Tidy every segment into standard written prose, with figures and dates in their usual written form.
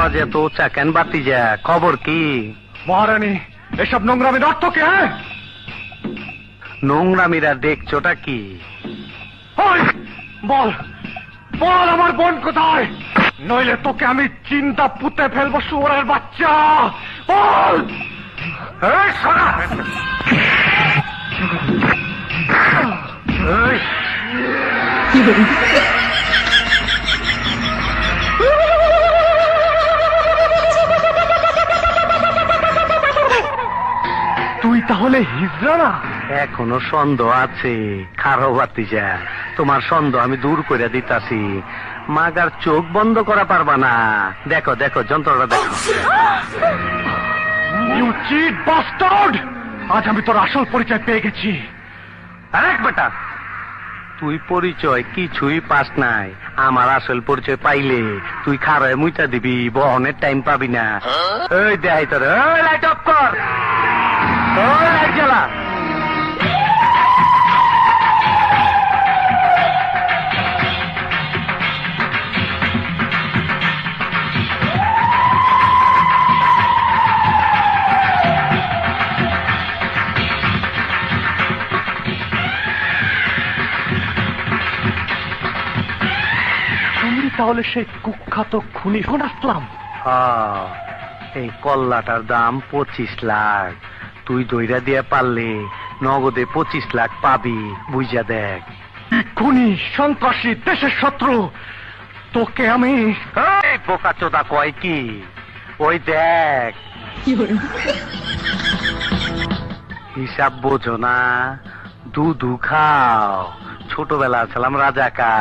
আওয়াজ এত উঁচা কেন বাতি যা? খবর কি? মহারানী, এসব নোংরামির অর্থ কে? নোংরামিরা দেখছোটা কি? ওই, বল বল আমার বোন কোথায়, নইলে তোকে আমি চিন্তা পুঁতে ফেলবো শুয়োরের বাচ্চা। বল। এই সরা। এই। তুই তাহলে হিজড়া না? এখনো সন্দেহ আছে? খারো বাতিজা, তোমার সন্দেহ আমি দূর করে দিতাছি। মাগার চোখ বন্ধ করা পারবা না। দেখো দেখো যন্ত্রটা দেখো। You cheat bastard! আজ আমি তোর আসল পরিচয় পেয়ে গেছি। আরেক বেটা, তুই পরিচয় কিছুই পাস নাই। আমার আসল পরিচয় পাইলে তুই খারায় মুইটা দিবি, বহনের টাইম পাবি না। এই দেখাই তোর। লাইট অফ কর, লাইট জ্বালা। তাহলে সেই কুখ্যাত খুনি ফোন আসলাম। এই কল্লাটার দাম 25 লাখ। তুই দইরা দিয়ে পারলে নগদে 25 লাখ পাবি, বুঝা দেখ। খুনি, সন্ত্রাসী, দেশের শত্রু, তোকে আমি। বোকা চোদা কয় কি? ওই দেখ, হিসাব বোঝো না? দুধু খাও। ছোটবেলা ছিলাম রাজাকা,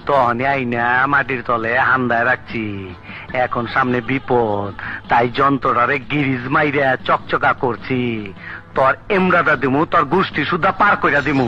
তখনই আইনা মাটির তলে হান্দায় রাখছি। এখন সামনে বিপদ, তাই যন্ত্রটারে গিরিজ মাইরা চকচকা করছি। তোর এমরাটা দিমু, তোর গোষ্ঠী সুদ্ধা পার কইরা দিমু।